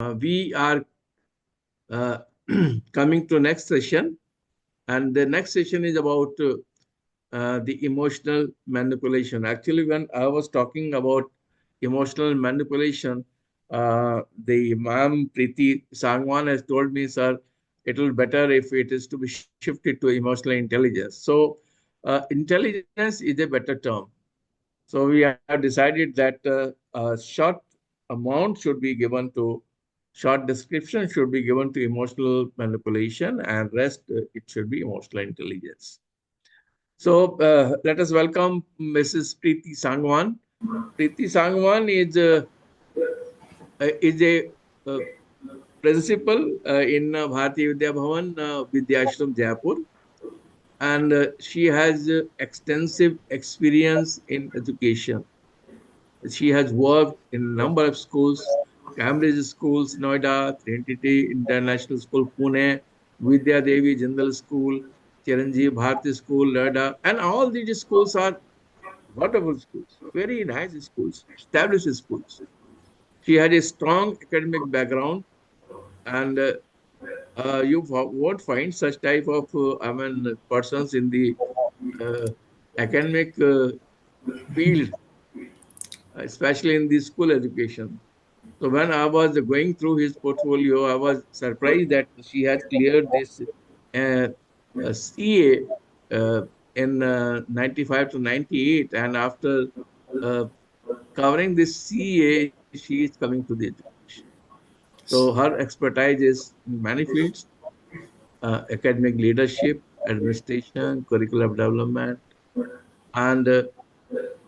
We are coming to next session, and the next session is about the emotional manipulation. Actually, when I was talking about emotional manipulation, the ma'am Preeti Sangwan has told me, sir, it will better if it is to be shifted to emotional intelligence. So, intelligence is a better term. So we have decided that a short amount should be given to short description should be given to emotional manipulation, and rest it should be emotional intelligence. So let us welcome Mrs. Preeti Sangwan. Preeti Sangwan is a principal in Bharati Vidya Bhavan Vidyashram Jaipur, and she has extensive experience in education. She has worked in a number of schools, Cambridge Schools, Noida, Trinity International School, Pune, Vidya Devi Jindal School, Chiranjeev Bharati School, Noida, and all these schools are wonderful schools, very nice schools, established schools. She had a strong academic background, and you won't find such type of persons in the uh, academic field, especially in the school education. So when I was going through his portfolio, I was surprised that she had cleared this uh, CA in 95 to 98, and after uh, covering this CA, she is coming to the education. So her expertise is in many fields: academic leadership, administration, curriculum development, and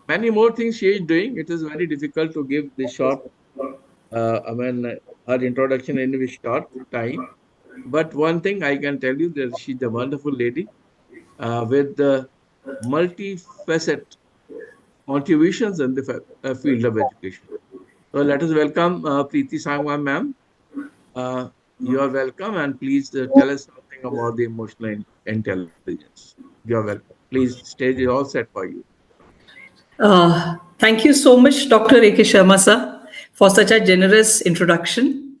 many more things she is doing. It is very difficult to give the short her introduction in a short time. But one thing I can tell you that she's a wonderful lady with the multifaceted contributions in the field of education. So let us welcome Preeti Sangwan, ma'am. Uh, you are welcome, and please tell us something about the emotional intelligence. You are welcome. Please, stage is all set for you. Thank you so much, Dr. A.K. Sharma sir, for such a generous introduction.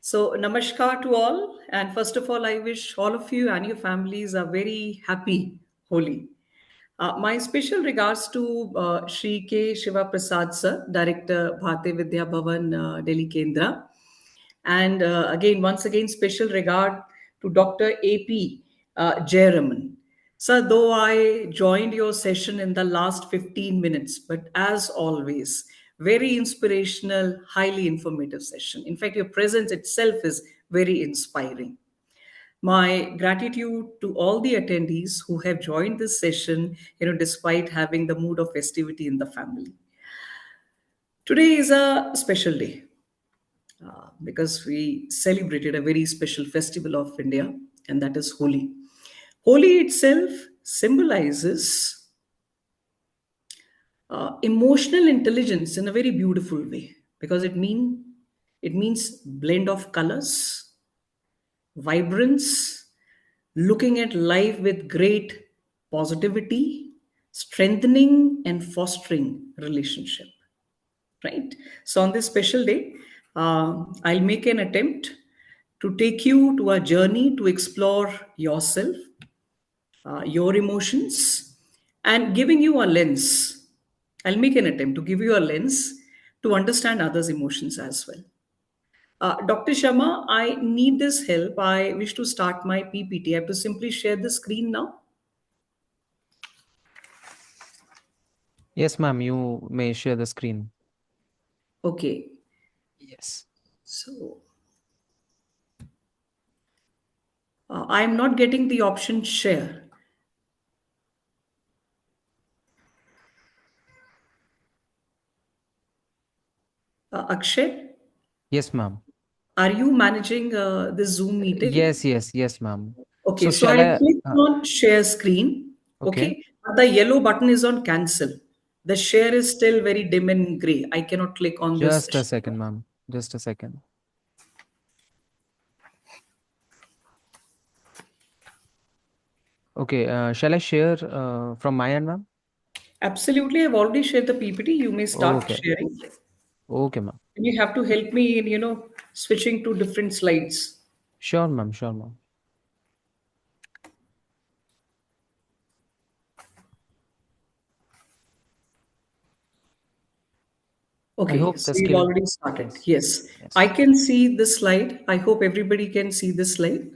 So, namaskar to all. And first of all, I wish all of you and your families a very happy Holi. My special regards to Shri K. Shiva Prasad sir, Director Bharati Vidya Bhavan, Delhi Kendra. And once again, special regard to Dr. A.P. Jayaraman. Sir, though I joined your session in the last 15 minutes, but as always, very inspirational, highly informative session. In fact, your presence itself is very inspiring. My gratitude to all the attendees who have joined this session, despite having the mood of festivity in the family. Today is a special day because we celebrated a very special festival of India, and that is Holi. Holi itself symbolizes emotional intelligence in a very beautiful way because it means blend of colors, vibrance, looking at life with great positivity, strengthening and fostering relationship. Right. So on this special day, I'll make an attempt to take you to a journey to explore yourself, your emotions, and giving you a lens. I'll make an attempt to give you a lens to understand others' emotions as well. Dr. Sharma, I need this help. I wish to start my PPT. I have to simply share the screen now. Yes, ma'am, you may share the screen. Okay. Yes. So I'm not getting the option share. Akshay, Yes, ma'am. are you managing this Zoom meeting? Yes, ma'am. Okay, So so shall I'll I? click on share screen. Okay, Okay, the yellow button is on cancel. The share is still very dim and gray. I cannot click on this. just a second, ma'am. Just a second. Okay, shall I share from my end, ma'am? Absolutely, I've already shared the PPT. You may start Okay, sharing. okay, ma'am. And you have to help me in, switching to different slides. Sure, ma'am. Sure, ma'am. I Okay, hope so the we've skill. already started. Yes. Yes, I Yes. can see this slide. I hope everybody can see this slide.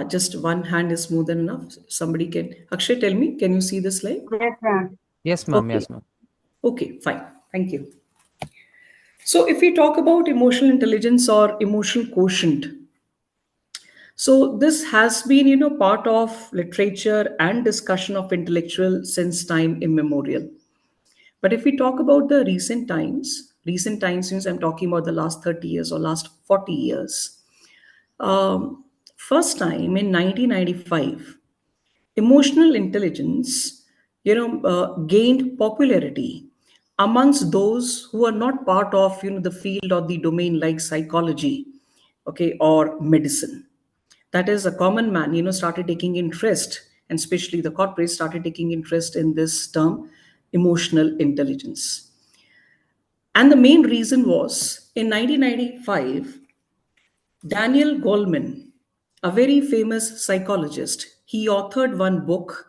Just one hand is more than enough. Somebody can. Akshay, tell me, can you see the slide? Yes, ma'am. Yes, ma'am. Okay. Yes, ma'am. Okay, fine. Thank you. So, if we talk about emotional intelligence or emotional quotient, so this has been, part of literature and discussion of intellectual since time immemorial. But if we talk about the recent times means I'm talking about the last 30 years or last 40 years. Um, First time in 1995, emotional intelligence, gained popularity amongst those who are not part of, the field or the domain like psychology, okay, or medicine. That is, a common man, started taking interest, and especially the corporates started taking interest in this term, emotional intelligence. And the main reason was in 1995, Daniel Goleman, a very famous psychologist, he authored one book,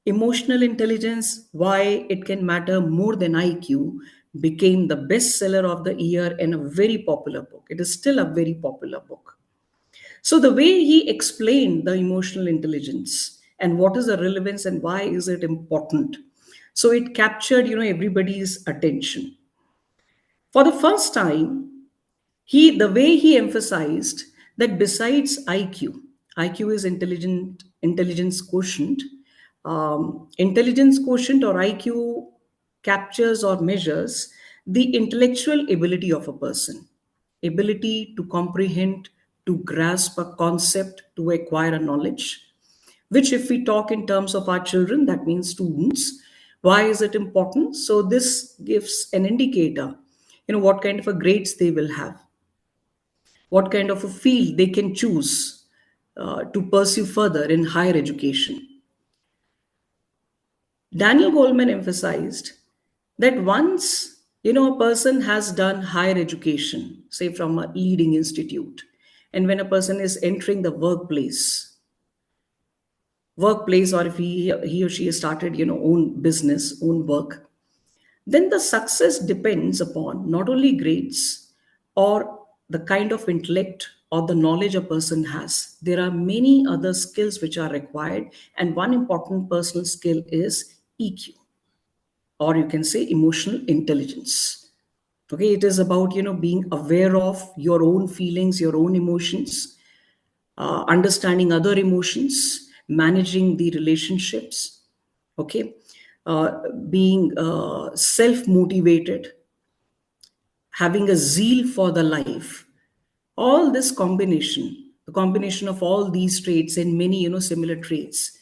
Emotional Intelligence: Why It Can Matter More Than IQ, became the bestseller of the year and a very popular book. It is still a very popular book. So the way he explained the emotional intelligence and what is the relevance and why is it important, so it captured, everybody's attention. For the first time, the way he emphasized that besides IQ is intelligence quotient. Intelligence quotient or IQ captures or measures the intellectual ability of a person, ability to comprehend, to grasp a concept, to acquire a knowledge. Which, if we talk in terms of our children, that means students. Why is it important? So this gives an indicator, what kind of a grades they will have, what kind of a field they can choose to pursue further in higher education. Daniel Goleman emphasized that once, a person has done higher education, say from a leading institute, and when a person is entering the workplace, or if he or she has started, own business, own work, then the success depends upon not only grades or the kind of intellect or the knowledge a person has. There are many other skills which are required, and one important personal skill is EQ, or you can say emotional intelligence. Okay, it is about, being aware of your own feelings, your own emotions, understanding other emotions, managing the relationships, okay, being self motivated, having a zeal for the life. All this combination, the combination of all these traits and many, similar traits,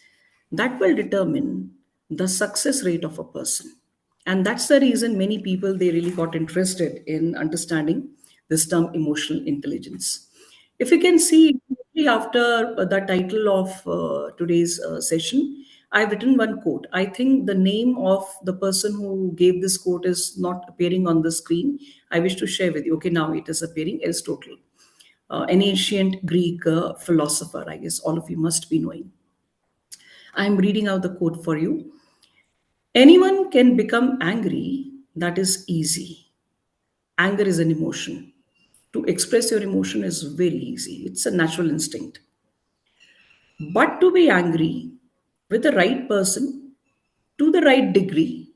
that will determine the success rate of a person. And that's the reason many people, they really got interested in understanding this term emotional intelligence. If you can see after the title of today's session, I've written one quote. I think the name of the person who gave this quote is not appearing on the screen. I wish to share with you. Okay, now it is appearing. Aristotle, an ancient Greek philosopher. I guess all of you must be knowing. I'm reading out the quote for you. Anyone can become angry. That is easy. Anger is an emotion. To express your emotion is very easy. It's a natural instinct. But to be angry with the right person, to the right degree,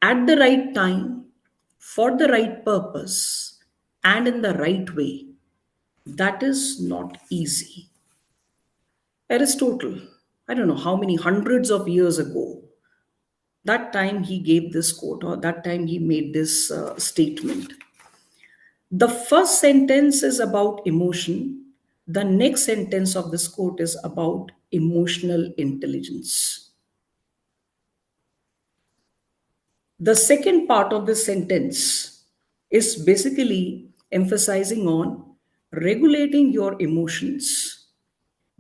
at the right time, for the right purpose, and in the right way, that is not easy. Aristotle, I don't know how many hundreds of years ago, that time he gave this quote, or that time he made this statement. The first sentence is about emotion. The next sentence of this quote is about emotional intelligence. The second part of this sentence is basically emphasizing on regulating your emotions.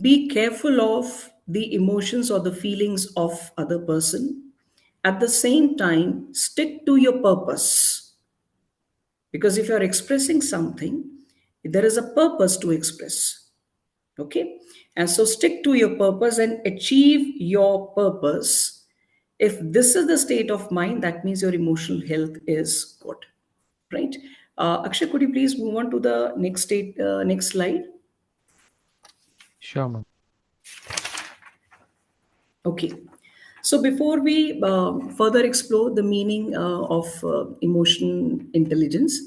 Be careful of the emotions or the feelings of other person. At the same time, stick to your purpose. Because if you're expressing something, there is a purpose to express. Okay? And so stick to your purpose and achieve your purpose. If this is the state of mind, that means your emotional health is good. Right? Akshay, could you please move on to the next slide? Sure, ma'am. Okay. So before we further explore the meaning of emotion intelligence,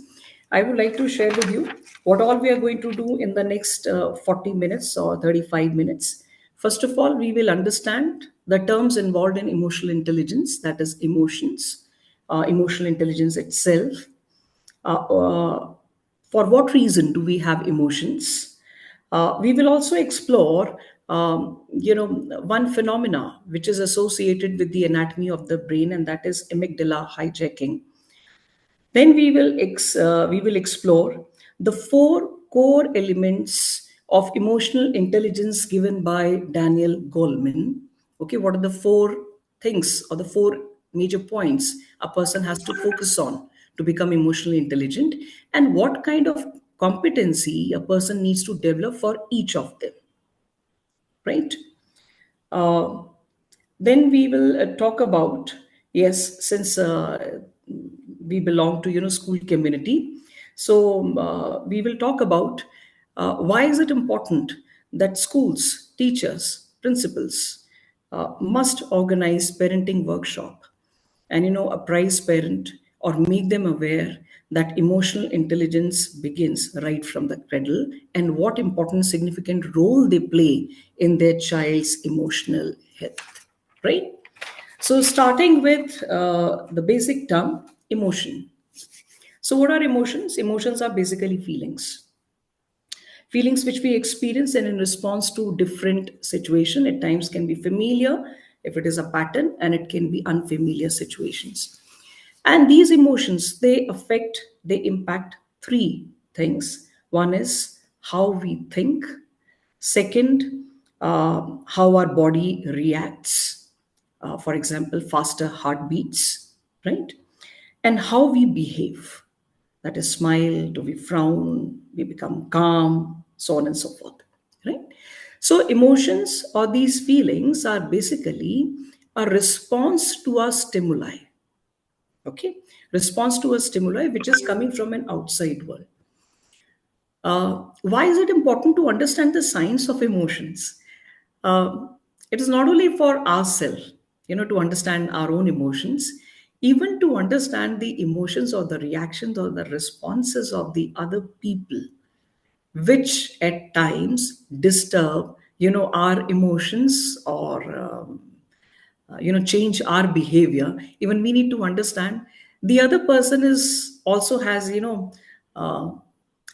I would like to share with you what all we are going to do in the next 40 minutes or 35 minutes. First of all, we will understand the terms involved in emotional intelligence, that is emotions, emotional intelligence itself, for what reason do we have emotions? We will also explore, one phenomena which is associated with the anatomy of the brain, and that is amygdala hijacking. Then we will explore the four core elements of emotional intelligence given by Daniel Goleman. Okay, what are the four things or the four major points a person has to focus on to become emotionally intelligent, and what kind of competency a person needs to develop for each of them, right? Uh, then we will talk about, yes, since we belong to school community, so we will talk about why is it important that schools, teachers, principals must organize parenting workshop and apprise parent or make them aware that emotional intelligence begins right from the cradle, and what important significant role they play in their child's emotional health, right? So starting with the basic term emotion. So what are emotions? Emotions are basically feelings which we experience and in response to different situation. At times can be familiar if it is a pattern, and it can be unfamiliar situations. And these emotions, they impact three things. One is how we think. Second, how our body reacts. For example, faster heartbeats, right? And how we behave. That is, smile, do we frown, we become calm, so on and so forth, right? So, emotions or these feelings are basically a response to our stimuli, okay? Response to a stimuli which is coming from an outside world. Why is it important to understand the science of emotions? Uh, it is not only for ourselves, to understand our own emotions, even to understand the emotions or the reactions or the responses of the other people, which at times disturb, our emotions or change our behavior. Even we need to understand the other person is also has uh,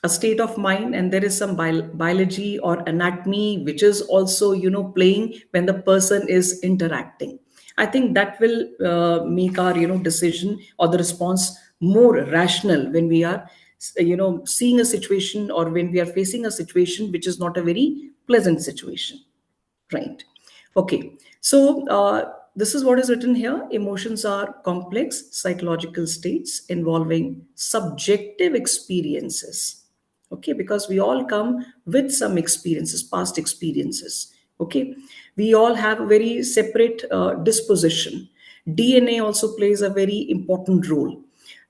a state of mind, and there is some biology or anatomy which is also playing when the person is interacting. I think that will make our decision or the response more rational when we are seeing a situation, or when we are facing a situation which is not a very pleasant situation. Right. Okay. So this is what is written here. Emotions are complex psychological states involving subjective experiences. Okay, because we all come with some experiences, past experiences. Okay, we all have a very separate disposition. DNA also plays a very important role.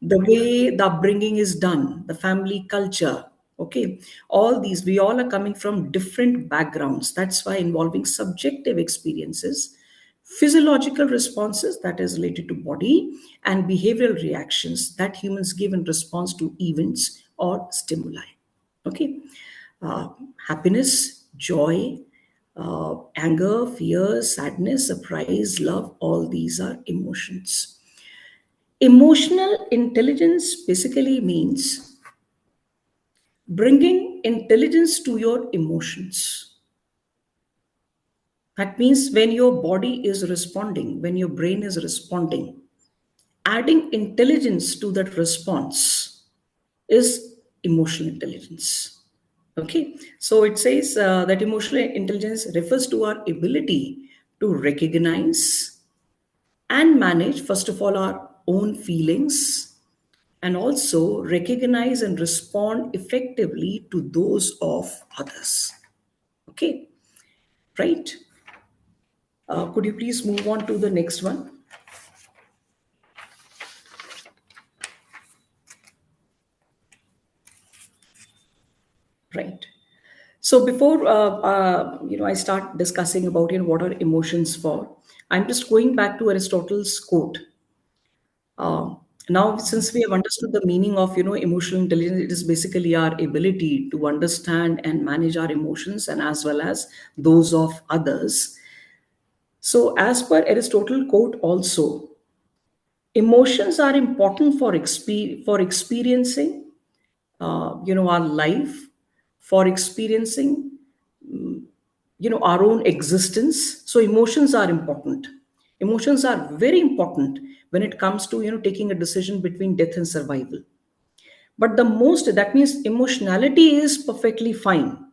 The way the upbringing is done, the family culture, okay, all these, we all are coming from different backgrounds. That's why involving subjective experiences, physiological responses that is related to body, and behavioral reactions that humans give in response to events or stimuli. Okay, uh, happiness, joy, anger, fear, sadness, surprise, love, all these are emotions. Emotional intelligence basically means bringing intelligence to your emotions. That means when your body is responding, when your brain is responding, adding intelligence to that response is emotional intelligence. Okay, so it says that emotional intelligence refers to our ability to recognize and manage, first of all, our own feelings and also recognize and respond effectively to those of others. Okay, right? Could you please move on to the next one? Right. So before I start discussing about what are emotions for, I'm just going back to Aristotle's quote. Uh, Now, since we have understood the meaning of emotional intelligence, it is basically our ability to understand and manage our emotions and as well as those of others. So, as per Aristotle quote, also emotions are important for experiencing our life, for experiencing our own existence. So emotions are important. Emotions are very important when it comes to taking a decision between death and survival. But the most, that means emotionality is perfectly fine,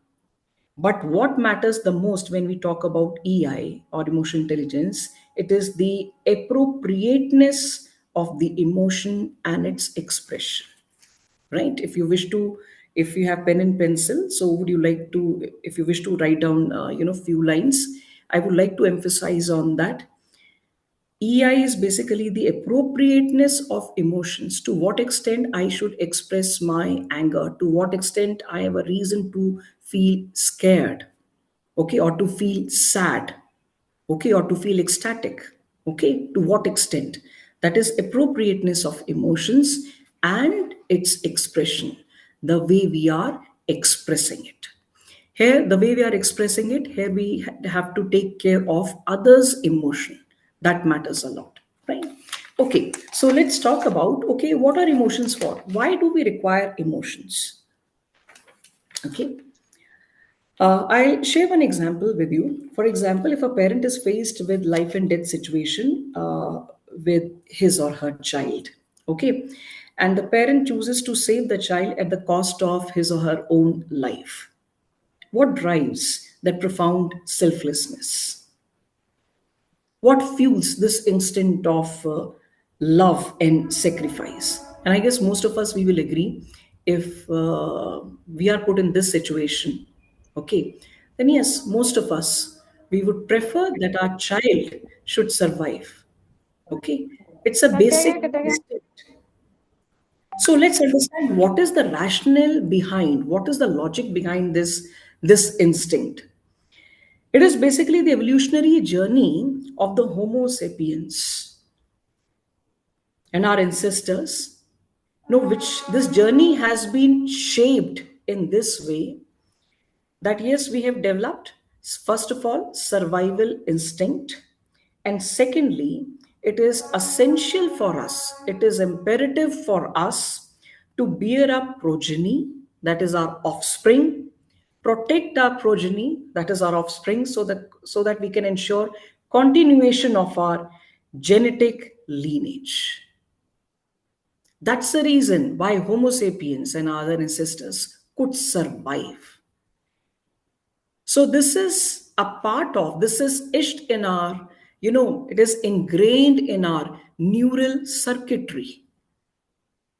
but what matters the most when we talk about EI or emotional intelligence, it is the appropriateness of the emotion and its expression. Right? If you have pen and pencil, so would you like to, if you wish to write down, few lines, I would like to emphasize on that. EI is basically the appropriateness of emotions. To what extent I should express my anger, to what extent I have a reason to feel scared, okay, or to feel sad, okay, or to feel ecstatic, okay, to what extent. That is appropriateness of emotions and its expression, the way we are expressing it. Here, the way we are expressing it, here we have to take care of others' emotion. That matters a lot, right? Okay, so let's talk about, okay, what are emotions for? Why do we require emotions? Okay, I'll share one example with you. For example, if a parent is faced with life and death situation with his or her child, okay, and the parent chooses to save the child at the cost of his or her own life, what drives that profound selflessness? What fuels this instinct of love and sacrifice? And I guess most of us, we will agree, if we are put in this situation, okay, then yes, most of us, we would prefer that our child should survive. Okay, it's a basic instinct. So let's understand what is the rationale behind, what is the logic behind this instinct. It is basically the evolutionary journey of the Homo sapiens and our ancestors. No, which this journey has been shaped in this way that yes, we have developed, first of all, survival instinct, and secondly, it is essential for us, it is imperative for us to bear up progeny, that is our offspring, protect our progeny, that is our offspring, so that we can ensure continuation of our genetic lineage. That's the reason why Homo sapiens and our other ancestors could survive. So this is a part of, this is etched in our, it is ingrained in our neural circuitry.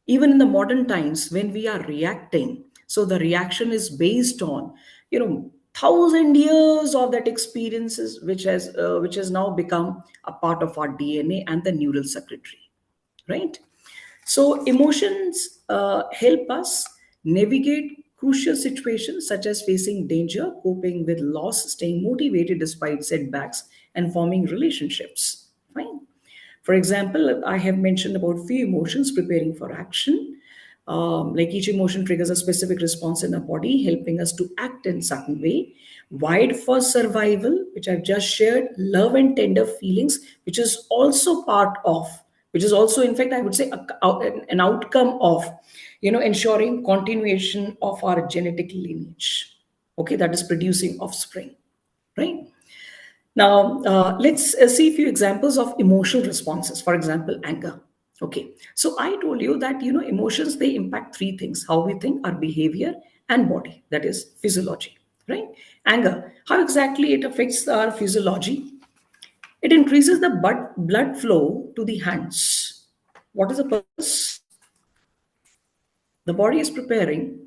Even in the modern times when we are reacting, so the reaction is based on, 1,000 years of that experiences, which has now become a part of our DNA and the neural circuitry, right? So, emotions help us navigate crucial situations such as facing danger, coping with loss, staying motivated despite setbacks, and forming relationships. Fine. For example, I have mentioned about few emotions preparing for action. Like each emotion triggers a specific response in our body, helping us to act in certain way. Wired for survival, which I've just shared, love and tender feelings, which is also part of, which is also, in fact, I would say, an outcome of, ensuring continuation of our genetic lineage. Okay, that is producing offspring, right? Now, let's see a few examples of emotional responses. For example, anger. Okay, so I told you that emotions, they impact three things: how we think, our behavior, and body. That is physiology, right? Anger. How exactly it affects our physiology? It increases the blood flow to the hands. What is the purpose? The body is preparing.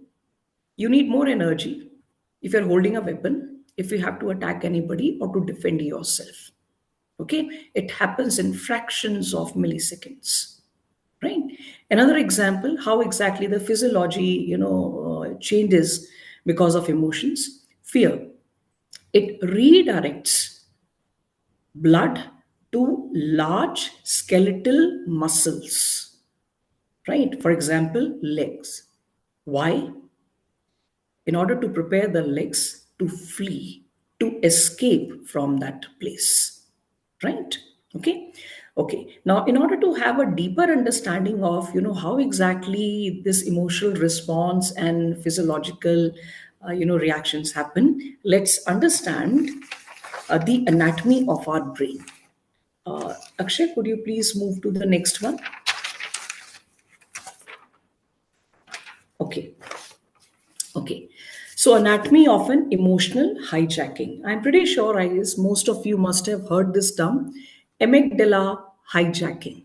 You need more energy if you're holding a weapon, if you have to attack anybody or to defend yourself. Okay, it happens in fractions of milliseconds, right? Another example, how exactly the physiology, changes because of emotions. Fear, it redirects blood to large skeletal muscles, right? For example, legs. Why? In order to prepare the legs to flee, to escape from that place, right? Okay. Now, in order to have a deeper understanding of, how exactly this emotional response and physiological, reactions happen, let's understand the anatomy of our brain. Akshay, could you please move to the next one? Okay. Okay. So, anatomy of an emotional hijacking. I'm pretty sure, I guess, most of you must have heard this term, amygdala hijacking.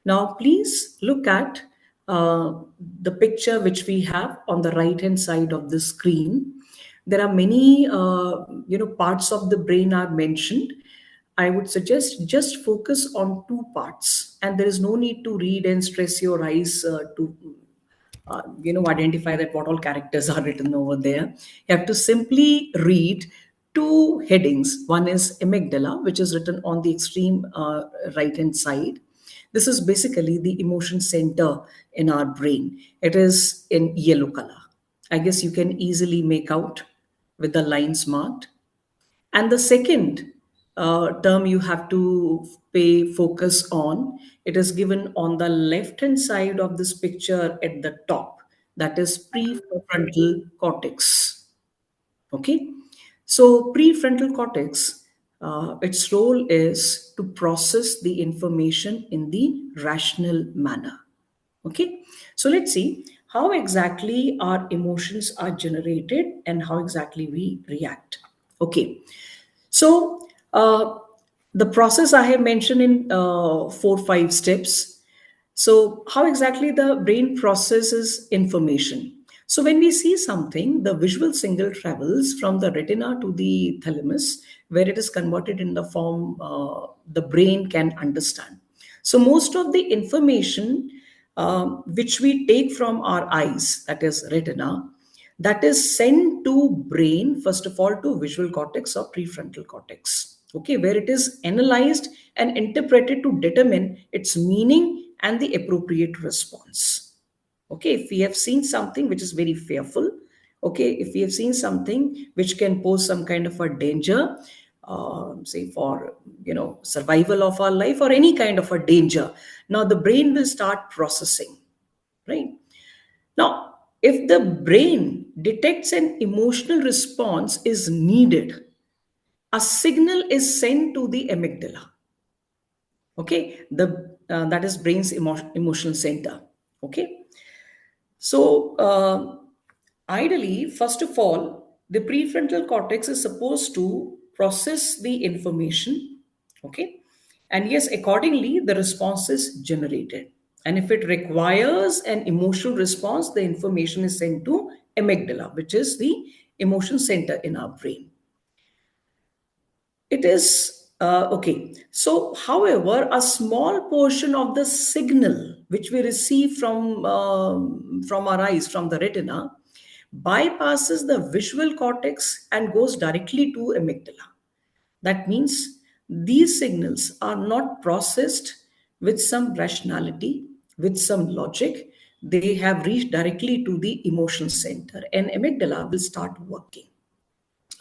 Now, please look at uh, the picture which we have on the right hand side of the screen. There are many, parts of the brain are mentioned. I would suggest just focus on two parts, and there is no need to read and stress your eyes to identify that what all characters are written over there. You have to simply read two headings. One is amygdala, which is written on the extreme right hand side. This is basically the emotion center in our brain. It is in yellow color. I guess you can easily make out with the lines marked. And the second term you have to pay focus on, it is given on the left hand side of this picture at the top. That is prefrontal cortex. Okay. So prefrontal cortex, its role is to process the information in the rational manner. Okay. So let's see how exactly our emotions are generated and how exactly we react. Okay. So, the process I have mentioned in 4, 5 steps. So, how exactly the brain processes information? So, when we see something, the visual signal travels from the retina to the thalamus, where it is converted in the form the brain can understand. So, most of the information which we take from our eyes, that is retina, that is sent to brain, first of all to visual cortex or prefrontal cortex, okay, where it is analyzed and interpreted to determine its meaning and the appropriate response. Okay, if we have seen something which is very fearful, okay, if we have seen something which can pose some kind of a danger, say for survival of our life or any kind of a danger, now the brain will start processing, right? Now, if the brain detects an emotional response is needed, a signal is sent to the amygdala. Okay, the that is brain's emotional center. Okay, so ideally, first of all, the prefrontal cortex is supposed to process the information. Okay, and yes, accordingly, the response is generated. And if it requires an emotional response, the information is sent to amygdala, which is the emotion center in our brain. It is okay. So, however, a small portion of the signal which we receive from our eyes, from the retina, bypasses the visual cortex and goes directly to amygdala. That means these signals are not processed with some rationality, with some logic. They have reached directly to the emotion center, and amygdala will start working,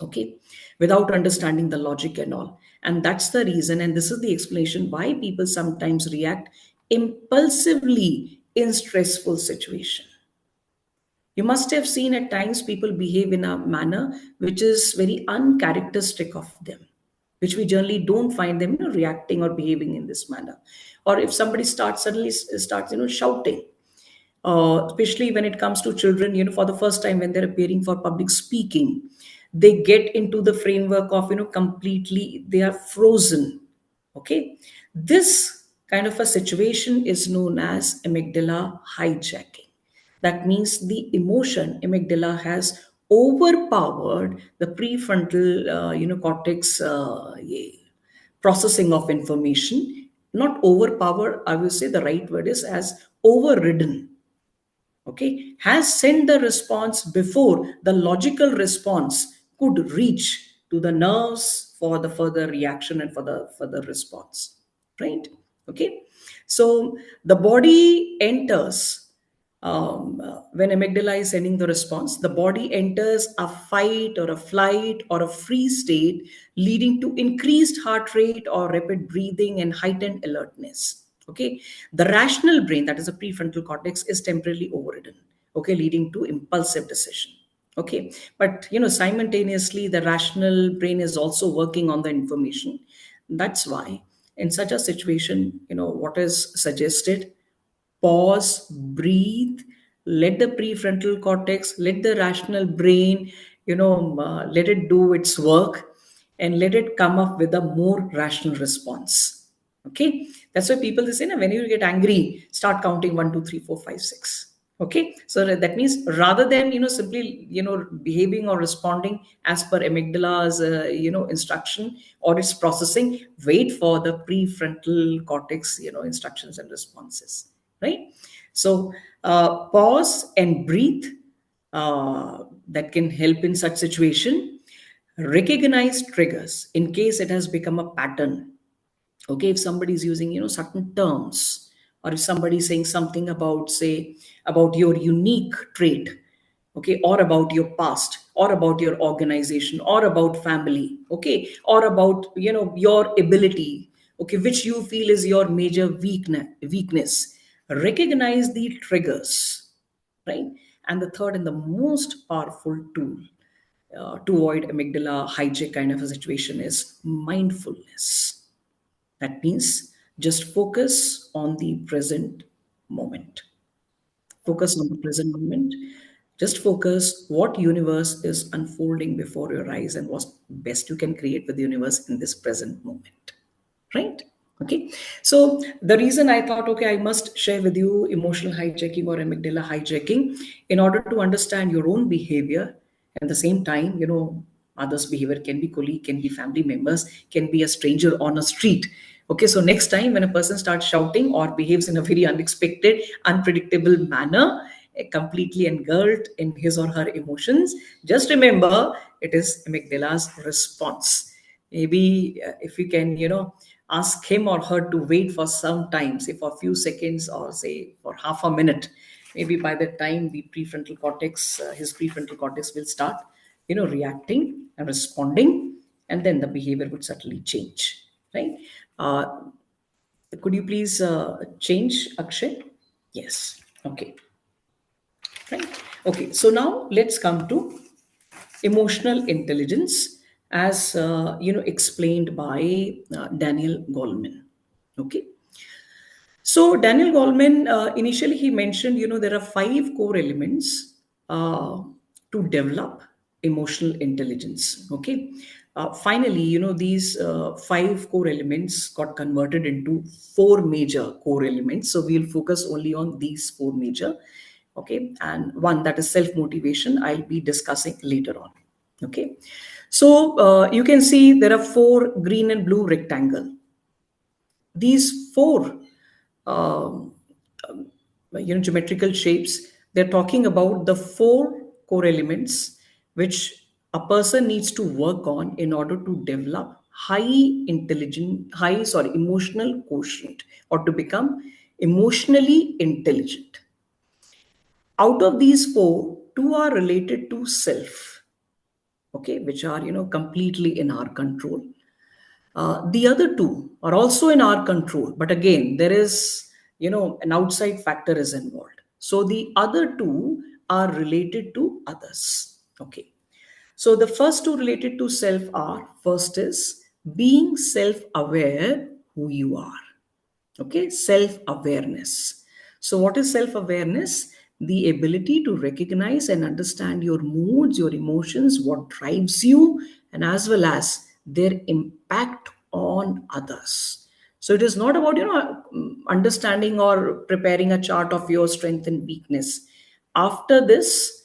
okay, without understanding the logic and all. And that's the reason, and this is the explanation why people sometimes react impulsively in stressful situation. You must have seen at times people behave in a manner which is very uncharacteristic of them, which we generally don't find them reacting or behaving in this manner. Or if somebody starts shouting, especially when it comes to children, for the first time when they're appearing for public speaking, they get into the framework of, completely, they are frozen. Okay. This kind of a situation is known as amygdala hijacking. That means the emotion amygdala has overpowered the prefrontal, cortex processing of information. Not overpowered, I will say the right word is as overridden. Okay, has sent the response before the logical response could reach to the nerves for the further reaction and for the further response, right? Okay, so the body enters, when amygdala is sending the response, the body enters a fight or a flight or a freeze state, leading to increased heart rate or rapid breathing and heightened alertness. Okay, the rational brain, that is the prefrontal cortex, is temporarily overridden. Okay, leading to impulsive decision. Okay, but simultaneously, the rational brain is also working on the information. That's why, in such a situation, what is suggested: pause, breathe, let the prefrontal cortex, let the rational brain, let it do its work, and let it come up with a more rational response. Okay, that's why people, they say, "Na, when you get angry, start counting 1, 2, 3, 4, 5, 6." Okay, so that means rather than simply behaving or responding as per amygdala's instruction or its processing, wait for the prefrontal cortex instructions and responses, right? So pause and breathe, that can help in such situation. Recognize triggers in case it has become a pattern. Okay, if somebody is using certain terms, or if somebody is saying something about, say, about your unique trait, okay, or about your past, or about your organization, or about family, okay, or about your ability, okay, which you feel is your major weakness, recognize the triggers, right? And the third and the most powerful tool to avoid amygdala hijack kind of a situation is mindfulness. That means just focus on the present moment. Focus on the present moment. Just focus what universe is unfolding before your eyes and what's best you can create with the universe in this present moment. Right? Okay. So the reason I thought, okay, I must share with you emotional hijacking or amygdala hijacking in order to understand your own behavior. At the same time, others' behavior can be colleague, can be family members, can be a stranger on a street. Okay, so next time when a person starts shouting or behaves in a very unexpected, unpredictable manner, completely engulfed in his or her emotions, just remember it is amygdala's response. Maybe if you can, ask him or her to wait for some time, say for a few seconds or say for half a minute, maybe by the time the prefrontal cortex, his prefrontal cortex will start, reacting and responding, and then the behavior would certainly change, right? Uh, could you please change, Akshay? Yes. Okay. Right. Okay. So now let's come to emotional intelligence, as explained by Daniel Goleman. Okay, so Daniel Goleman, initially he mentioned, there are five core elements to develop emotional intelligence. Okay, finally, these five core elements got converted into four major core elements. So we'll focus only on these four major. Okay, and one, that is self motivation, I'll be discussing later on. Okay, so you can see there are four green and blue rectangle. These four um, geometrical shapes, they're talking about the four core elements which a person needs to work on in order to develop emotional quotient, or to become emotionally intelligent. Out of these four, two are related to self, okay, which are completely in our control. The other two are also in our control, but again, there is, an outside factor is involved. So the other two are related to others. Okay. So the first two related to self are: first is being self aware who you are. Okay, self awareness. So, what is self awareness? The ability to recognize and understand your moods, your emotions, what drives you, and as well as their impact on others. So, it is not about understanding or preparing a chart of your strength and weakness, After this,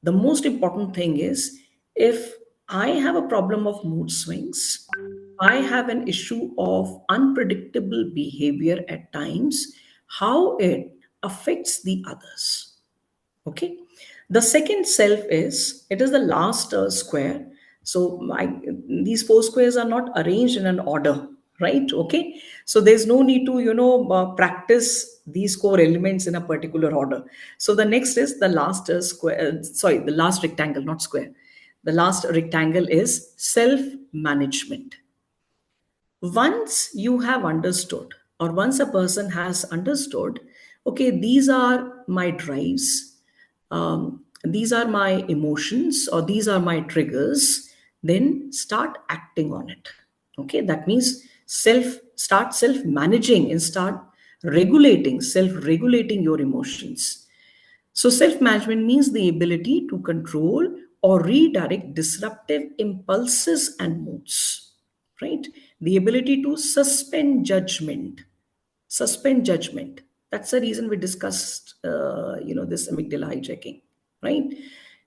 the most important thing is, if I have a problem of mood swings, I have an issue of unpredictable behavior at times, how it affects the others. Okay. The second self is, it is the last square. So these four squares are not arranged in an order, right? Okay. So there's no need to, practice these core elements in a particular order. So the next is the last square, sorry, the last rectangle, not square. The last rectangle is self management. Once you have understood, or once a person has understood, okay, these are my drives, these are my emotions, or these are my triggers, then start acting on it. Okay, that means self managing and start regulating, self regulating your emotions. So, self management means the ability to control or redirect disruptive impulses and moods, right? The ability to suspend judgment. That's the reason we discussed, this amygdala hijacking, right?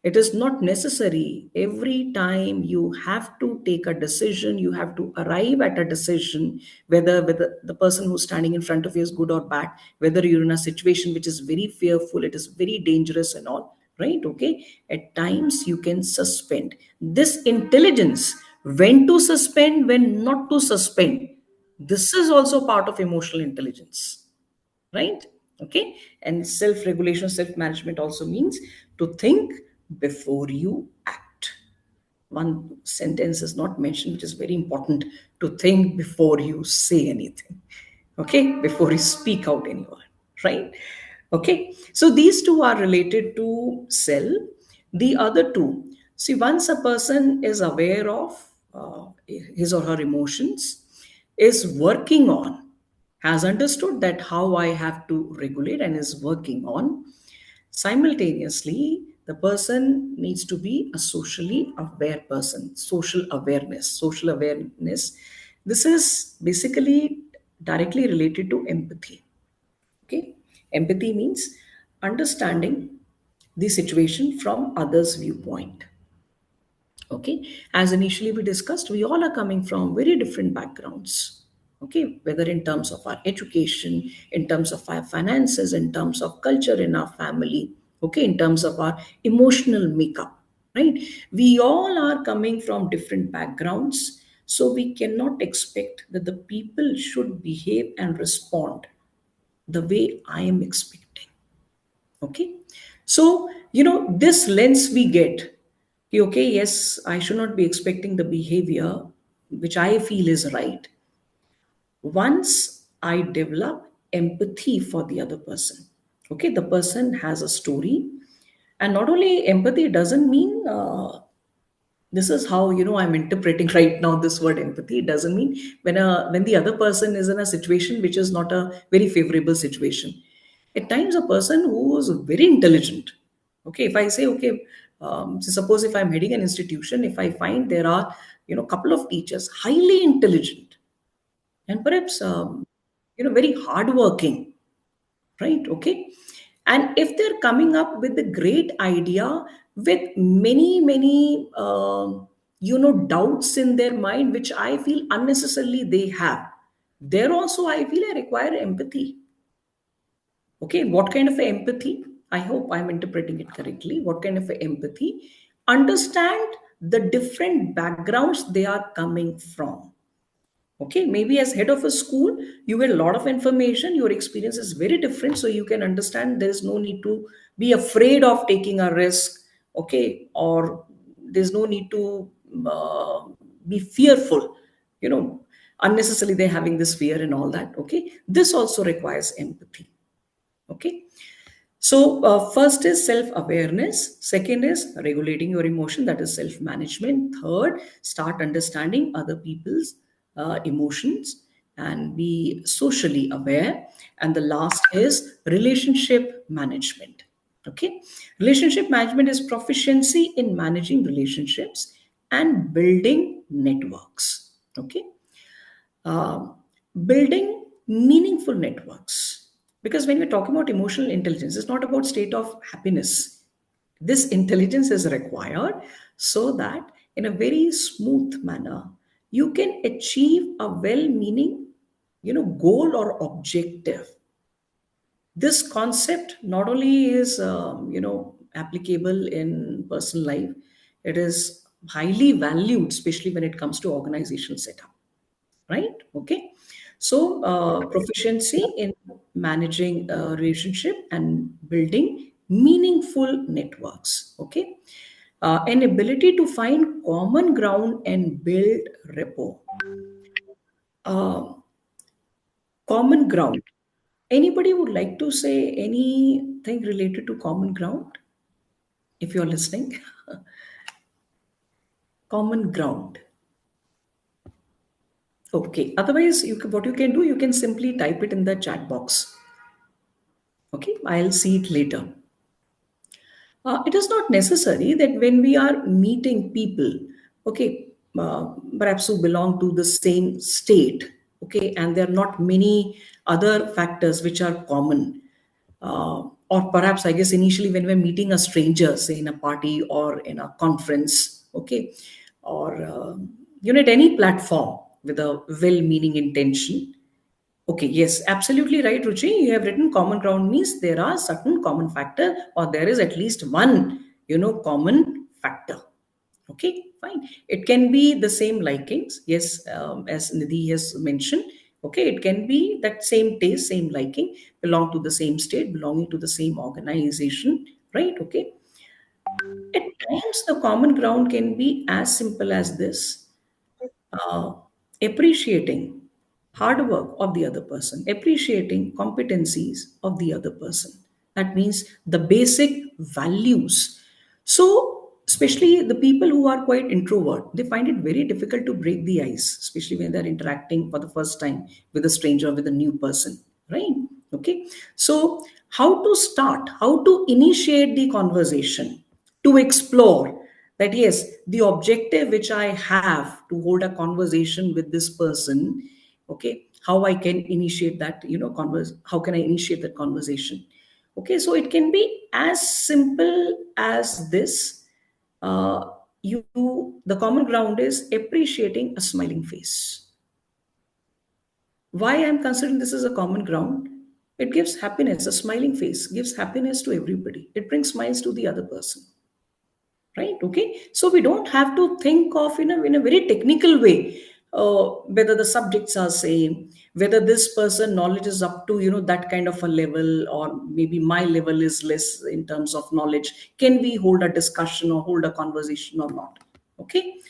It is not necessary every time you have to take a decision, you have to arrive at a decision, whether the person who's standing in front of you is good or bad, whether you're in a situation which is very fearful, it is very dangerous and all, right? Okay. At times you can suspend this intelligence, when to suspend, when not to suspend. This is also part of emotional intelligence, right? Okay. And self regulation, self management also means to think before you act. One sentence is not mentioned, which is very important: to think before you say anything. Okay, before you speak out any word, right? Okay, so these two are related to cell. The other two, see, once a person is aware of his or her emotions, is working on, has understood that how I have to regulate and is working on, simultaneously, the person needs to be a socially aware person. Social awareness. This is basically directly related to empathy. Okay, empathy means understanding the situation from others' viewpoint. Okay, as initially we discussed, we all are coming from very different backgrounds. Okay, whether in terms of our education, in terms of our finances, in terms of culture in our family, okay, in terms of our emotional makeup, right? We all are coming from different backgrounds, so we cannot expect that the people should behave and respond the way I am expecting. Okay. So, this lens we get, okay, yes, I should not be expecting the behavior which I feel is right. Once I develop empathy for the other person, okay, the person has a story. And not only empathy doesn't mean, this is how I'm interpreting right now this word empathy. It doesn't mean when the other person is in a situation which is not a very favorable situation. At times a person who is very intelligent, okay, if I say, okay, so suppose if I'm heading an institution, if I find there are couple of teachers highly intelligent and perhaps very hardworking, right? Okay. And if they're coming up with a great idea with many doubts in their mind, which I feel unnecessarily they have, there also I feel I require empathy. Okay, what kind of empathy? I hope I'm interpreting it correctly. What kind of empathy? Understand the different backgrounds they are coming from. Okay, maybe as head of a school, you get a lot of information, your experience is very different, so you can understand there is no need to be afraid of taking a risk. Okay, or there's no need to uh, be fearful, you know unnecessarily they're having this fear and all that. Okay, this also requires empathy. Okay, so, first is self awareness. Second is regulating your emotion, that is self management. Third, start understanding other people's emotions and be socially aware. And the last is relationship management. Okay, relationship management is proficiency in managing relationships and building networks. Okay, uh, building meaningful networks. Because when we're talking about emotional intelligence, it's not about state of happiness. This intelligence is required so that in a very smooth manner, you can achieve a well-meaning, goal or objective. This concept not only is, applicable in personal life, it is highly valued, especially when it comes to organizational setup, right? Okay. So, proficiency in managing a relationship and building meaningful networks. Okay. An ability to find common ground and build rapport. Uh, Common ground. Anybody would like to say anything related to common ground? If you're listening, common ground. Okay. Otherwise, what you can do, you can simply type it in the chat box. Okay. I'll see it later. It is not necessary that when we are meeting people, okay, perhaps who belong to the same state, okay, and there are not many other factors which are common. Or perhaps, I guess, initially when we're meeting a stranger, say in a party or in a conference, okay, or at any platform with a well meaning intention. Okay, yes, absolutely right, Ruchi. You have written common ground means there are certain common factor or there is at least one, common factor. Okay, fine. It can be the same likings. Yes, as Nidhi has mentioned. Okay, it can be that same taste, same liking, belong to the same state, belonging to the same organization, right? Okay. At times, the common ground can be as simple as this, uh, appreciating hard work of the other person, appreciating competencies of the other person. That means the basic values. So, especially the people who are quite introvert, they find it very difficult to break the ice, especially when they're interacting for the first time with a stranger, with a new person, right? Okay. So, how to start, how to initiate the conversation, to explore that yes, the objective which I have to hold a conversation with this person, okay, how I can initiate that, how can I initiate that conversation? Okay, so it can be as simple as this. The common ground is appreciating a smiling face. Why I'm considering this as a common ground? It gives happiness. A smiling face gives happiness to everybody. It brings smiles to the other person, right? Okay, so we don't have to think of in a very technical way, whether the subjects are same, whether this person knowledge is up to that kind of a level, or maybe my level is less in terms of knowledge. Can we hold a discussion or hold a conversation or not? Okay,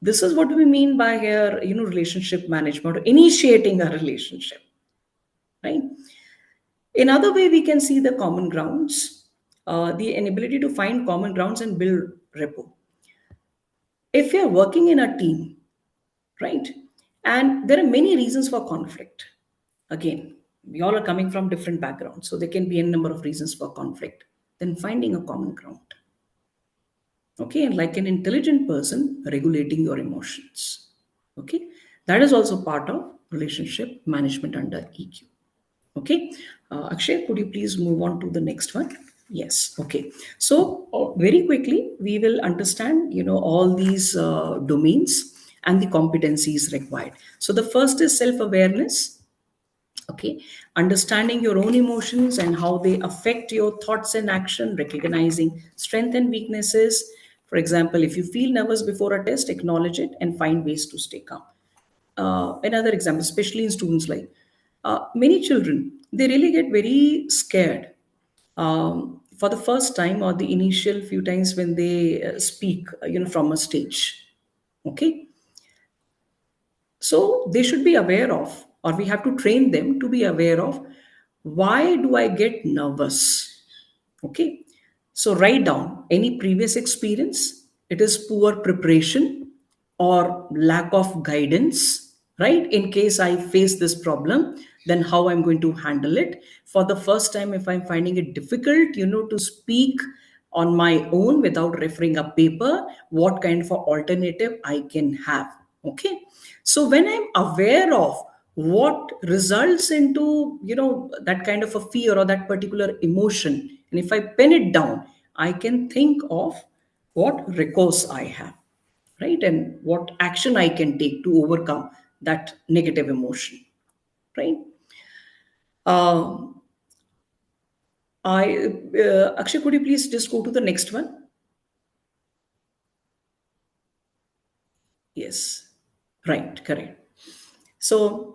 this is what we mean by here, relationship management or initiating a relationship, right? Another way we can see the common grounds, the inability to find common grounds and build rapport. If you're working in a team, right, and there are many reasons for conflict, again, we all are coming from different backgrounds, so there can be a number of reasons for conflict, then finding a common ground. Okay, and like an intelligent person, regulating your emotions. Okay, that is also part of relationship management under EQ. Okay, Akshay, could you please move on to the next one? Yes. Okay. So very quickly, we will understand, all these domains and the competencies required. So the first is self-awareness. Okay, understanding your own emotions and how they affect your thoughts and action, recognizing strength and weaknesses. For example, if you feel nervous before a test, acknowledge it and find ways to stay calm. Another example, especially in students' life, many children, they really get very scared for the first time or the initial few times when they speak, from a stage. Okay, so they should be aware of, or we have to train them to be aware of, why do I get nervous? Okay. So write down any previous experience. It is poor preparation or lack of guidance, right? In case I face this problem, then how I'm going to handle it. For the first time, if I'm finding it difficult, to speak on my own without referring a paper, what kind of alternative I can have. Okay. So when I'm aware of what results into, that kind of a fear or that particular emotion. And if I pen it down, I can think of what recourse I have, right? And what action I can take to overcome that negative emotion, right? Uh, Akshay, could you please just go to the next one? Yes, right, correct. So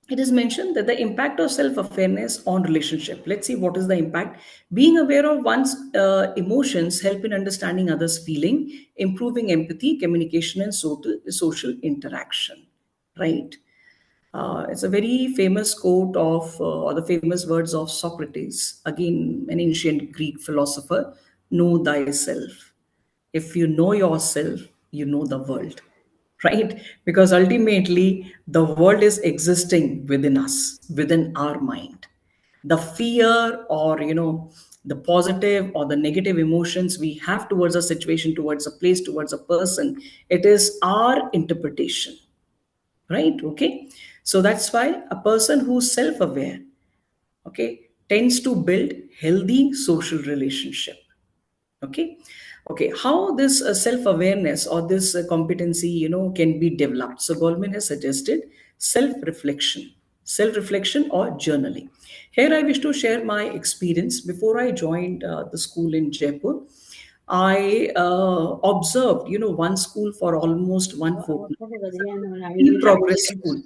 it is mentioned that the impact of self-awareness on relationship. Let's see what is the impact. Being aware of one's emotions help in understanding others' feeling, improving empathy, communication, and social interaction. Right. It's a very famous quote of, or the famous words of Socrates, again, an ancient Greek philosopher: know thyself. If you know yourself, you know the world, right? Because ultimately, the world is existing within us, within our mind. The fear, or, the positive or the negative emotions we have towards a situation, towards a place, towards a person, it is our interpretation, right? Okay. So that's why a person who's self-aware, okay, tends to build healthy social relationship. Okay. Okay, how this self-awareness or this competency, can be developed. So Goldman has suggested self-reflection or journaling. Here I wish to share my experience. Before I joined the school in Jaipur, I observed, one school for almost one fortnight. It's a free progress school.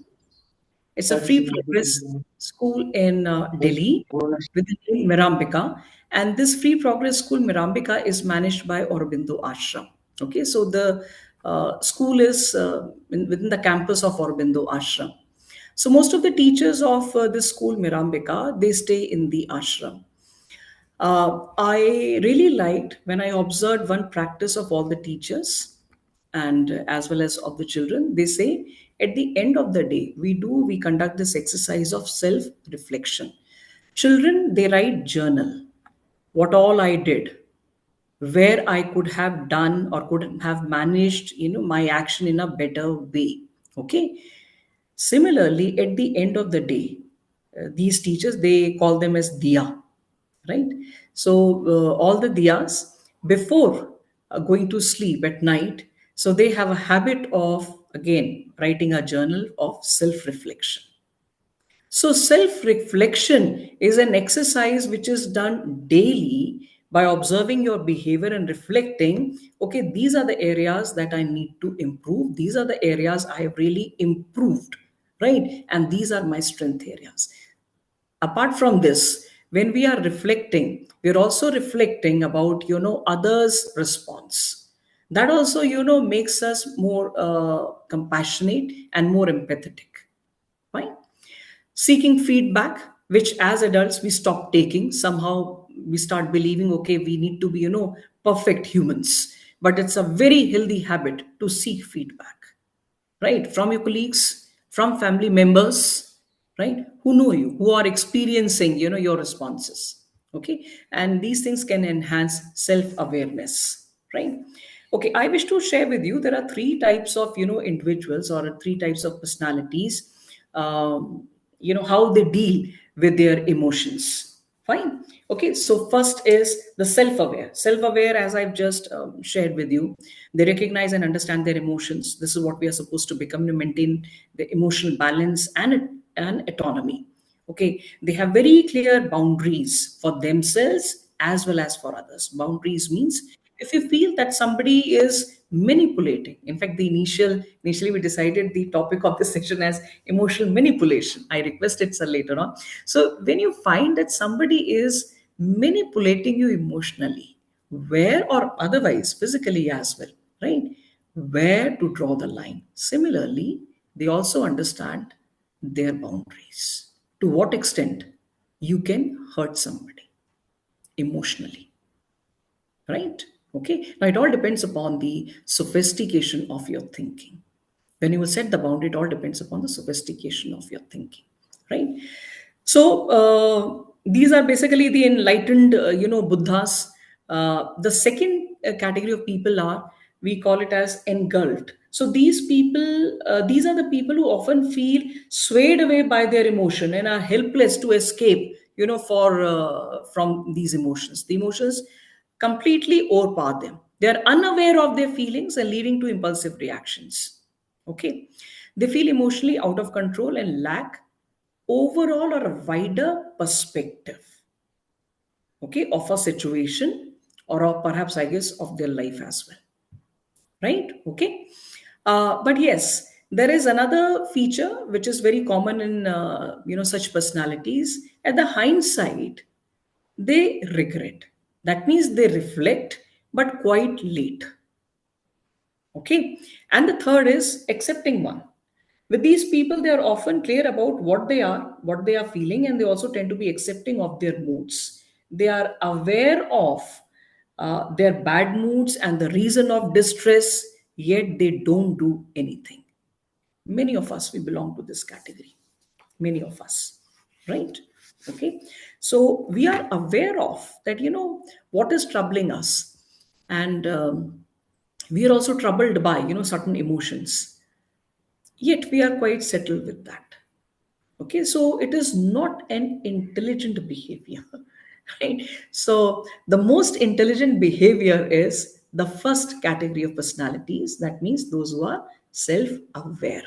It's a free progress school in Delhi with the name Mirambika. And this free progress school, Mirambika, is managed by Aurobindo Ashram. Okay, so the school is within the campus of Aurobindo Ashram. So most of the teachers of this school, Mirambika, they stay in the ashram. I really liked when I observed one practice of all the teachers and as well as of the children. They say at the end of the day, we conduct this exercise of self reflection. Children, they write journal, what all I did, where I could have done or could have managed, my action in a better way. Okay. Similarly, at the end of the day, these teachers, they call them as diya, right? So all the diyas, before going to sleep at night, so they have a habit of, again, writing a journal of self reflection. So, self reflection is an exercise which is done daily by observing your behavior and reflecting, okay, these are the areas that I need to improve. These are the areas I have really improved, right? And these are my strength areas. Apart from this, when we are reflecting, we're also reflecting about, others' response. That also, makes us more compassionate and more empathetic, right? Seeking feedback, which as adults we stop taking. Somehow we start believing, okay, we need to be, perfect humans. But it's a very healthy habit to seek feedback, right? From your colleagues, from family members, right? Who know you, who are experiencing, your responses. Okay. And these things can enhance self-awareness, right? Okay. I wish to share with you, there are three types of, individuals, or three types of personalities, how they deal with their emotions. Fine. Okay. So first is the self-aware. Self-aware, as I've just shared with you, they recognize and understand their emotions. This is what we are supposed to become, to maintain the emotional balance and autonomy. Okay. They have very clear boundaries for themselves as well as for others. Boundaries means if you feel that somebody is manipulating. In fact, the initially we decided the topic of this session as emotional manipulation. I requested sir later on. So when you find that somebody is manipulating you emotionally, where, or otherwise physically as well, right? Where to draw the line. Similarly, they also understand their boundaries. To what extent you can hurt somebody emotionally, right? Okay. Now it all depends upon the sophistication of your thinking. When you will set the boundary, it all depends upon the sophistication of your thinking, right? So these are basically the enlightened, Buddhas. The second category of people are, we call it as engulfed. So these are the people who often feel swayed away by their emotion and are helpless to escape, for from these emotions. The emotions completely overpower them. They are unaware of their feelings and leading to impulsive reactions. Okay, they feel emotionally out of control and lack overall or a wider perspective, okay, of a situation, or perhaps, I guess, of their life as well, right? Okay. But yes, there is another feature which is very common in such personalities. At the hindsight, they regret. That means they reflect, but quite late. Okay. And the third is accepting one. With these people, they are often clear about what they are feeling, and they also tend to be accepting of their moods. They are aware of their bad moods and the reason of distress, yet they don't do anything. Many of us, we belong to this category. Many of us, right? Okay. So we are aware of that, what is troubling us. And we are also troubled by, certain emotions, yet we are quite settled with that. Okay, so it is not an intelligent behavior, right? So the most intelligent behavior is the first category of personalities. That means those who are self-aware,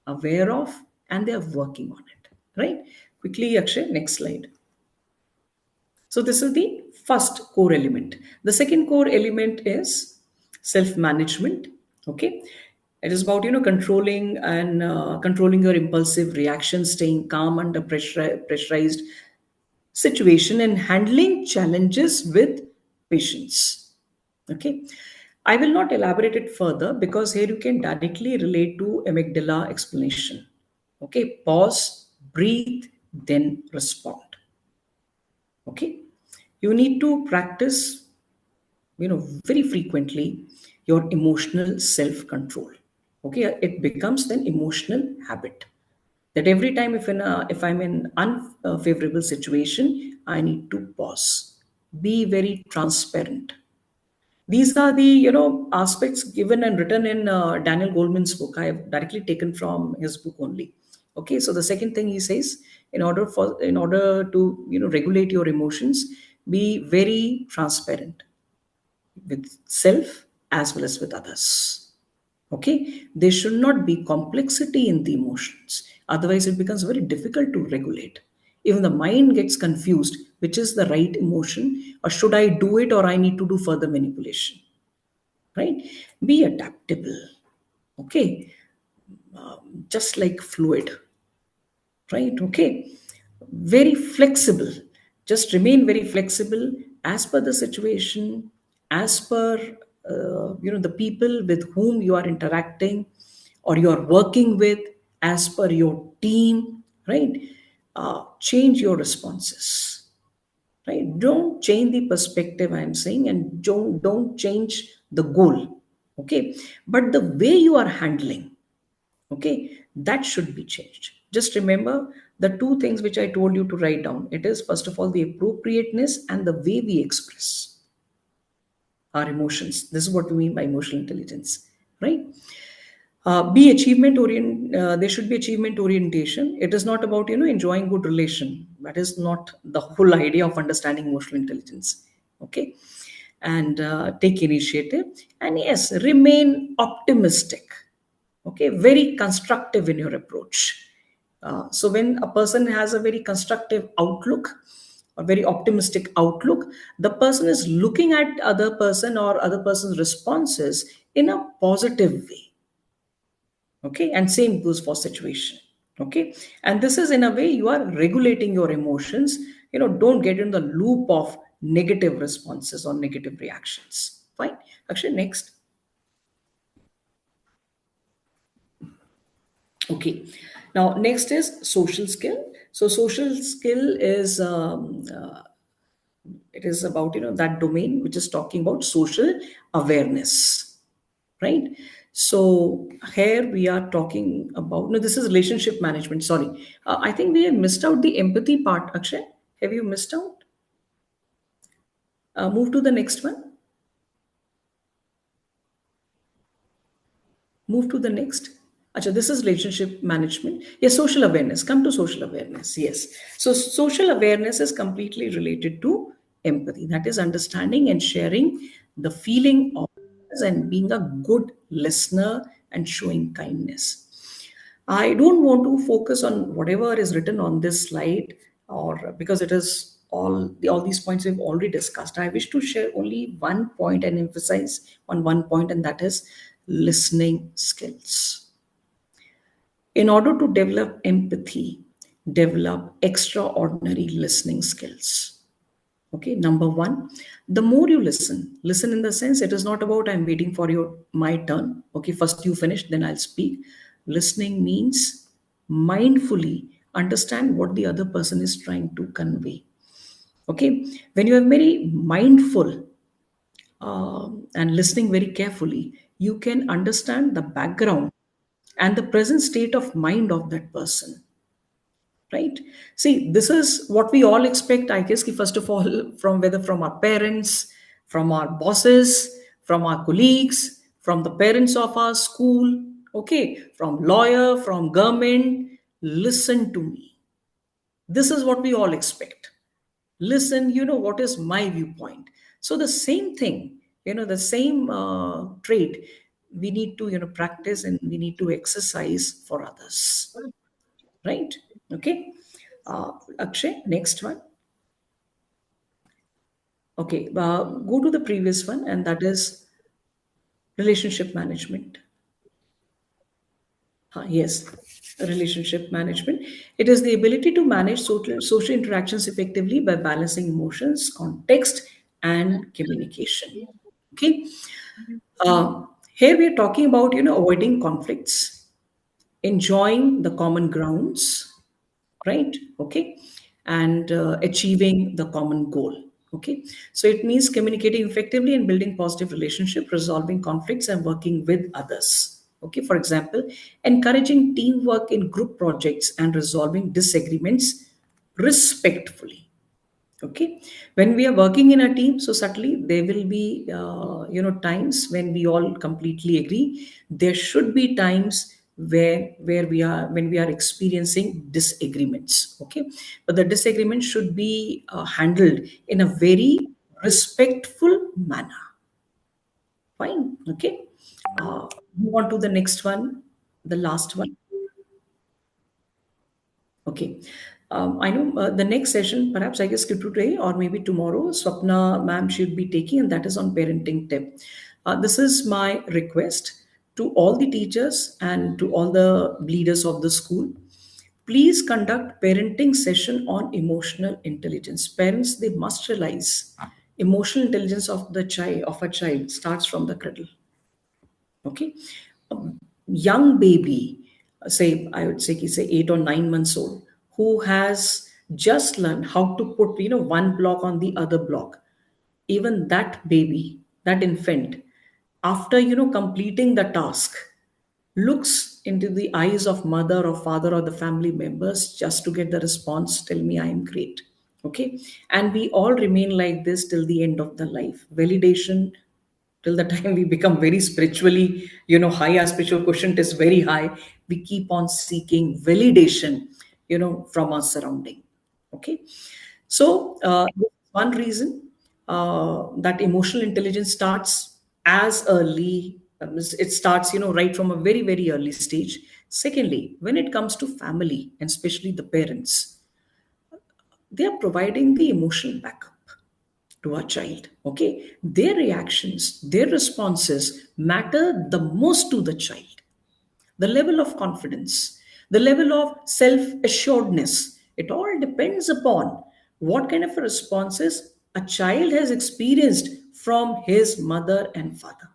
aware of, and they are working on it, right? Quickly, Akshay, next slide. So this is the first core element. The second core element is self-management. Okay, it is about controlling and controlling your impulsive reactions, staying calm under pressurized situation, and handling challenges with patience. Okay, I will not elaborate it further because here you can directly relate to amygdala explanation. Okay, pause, breathe, then respond. Okay, you need to practice very frequently your emotional self control. Okay, it becomes an emotional habit that every time if I'm in unfavorable situation, I need to pause, be very transparent. These are the aspects given and written in Daniel Goleman's book. I have directly taken from his book only. Okay, so the second thing he says, in order to regulate your emotions, be very transparent with self as well as with others. Okay, there should not be complexity in the emotions, otherwise it becomes very difficult to regulate. Even the mind gets confused, which is the right emotion, or should I do it, or I need to do further manipulation, right? Be adaptable. Okay, just like fluid, right? Okay, very flexible. Just remain very flexible as per the situation, as per the people with whom you are interacting or you are working with, as per your team, right? Change your responses, right? Don't change the perspective, I'm saying, and don't change the goal. Okay, but the way you are handling, okay, that should be changed. Just remember the two things which I told you to write down. It is, first of all, the appropriateness and the way we express our emotions. This is what we mean by emotional intelligence, right? Be achievement orient. There should be achievement orientation. It is not about enjoying good relation. That is not the whole idea of understanding emotional intelligence. Okay, and take initiative, and yes, remain optimistic. Okay, very constructive in your approach. So when a person has a very constructive outlook, a very optimistic outlook, the person is looking at other person or other person's responses in a positive way. Okay, and same goes for situation. Okay, and this is, in a way, you are regulating your emotions. Don't get in the loop of negative responses or negative reactions. Fine. Actually, next. Okay, now next is social skill. So social skill is it is about that domain which is talking about social awareness, right? So here we are talking about, no, this is relationship management. Sorry, I think we have missed out the empathy part. Akshay, have you missed out? Move to the next one. Move to the next. Acha, this is relationship management. Yes, social awareness. Come to social awareness. Yes. So, social awareness is completely related to empathy. That is understanding and sharing the feeling of others and being a good listener and showing kindness. I don't want to focus on whatever is written on this slide, or because it is all these points we've already discussed. I wish to share only one point and emphasize on one point, and that is listening skills. In order to develop empathy, develop extraordinary listening skills. Okay, number one, the more you listen in the sense it is not about I'm waiting for your my turn. Okay, first you finish, then I'll speak. Listening means mindfully understand what the other person is trying to convey. Okay, when you are very mindful and listening very carefully, you can understand the background and the present state of mind of that person, right? See, this is what we all expect, I guess, first of all, from whether from our parents, from our bosses, from our colleagues, from the parents of our school, okay, from lawyer, from government. Listen to me. This is what we all expect. Listen, what is my viewpoint. So the same thing, the same trait we need to practice and we need to exercise for others, right? Okay. Akshay, next one. Okay, go to the previous one, and that is relationship management. Yes, relationship management. It is the ability to manage social interactions effectively by balancing emotions, context, and communication. Okay. Here we are talking about avoiding conflicts, enjoying the common grounds, right? Okay. And achieving the common goal. Okay. So it means communicating effectively and building positive relationship, resolving conflicts and working with others. Okay. For example, encouraging teamwork in group projects and resolving disagreements respectfully. Okay, when we are working in a team, so certainly there will be times when we all completely agree. There should be times where we are when we are experiencing disagreements. Okay, but the disagreement should be handled in a very respectful manner. Fine. Okay. Move on to the next one, the last one. Okay. I know the next session, perhaps I guess today or maybe tomorrow, Swapna ma'am should be taking, and that is on parenting tip. This is my request to all the teachers and to all the leaders of the school. Please conduct parenting session on emotional intelligence. Parents, they must realize emotional intelligence of the child of a child starts from the cradle. Okay, a young baby, say I would say 8 or 9 months old, who has just learned how to put one block on the other block. Even that baby, that infant, after completing the task, looks into the eyes of mother or father or the family members just to get the response, tell me I am great. Okay, and we all remain like this till the end of the life. Validation, till the time we become very spiritually high, our spiritual quotient is very high, we keep on seeking validation from our surrounding. Okay, so one reason that emotional intelligence starts as early it starts right from a very very early stage. Secondly, when it comes to family and especially the parents, they are providing the emotional backup to our child. Okay, their reactions, their responses matter the most to the child. The level of confidence, the level of self assuredness, it all depends upon what kind of a responses a child has experienced from his mother and father,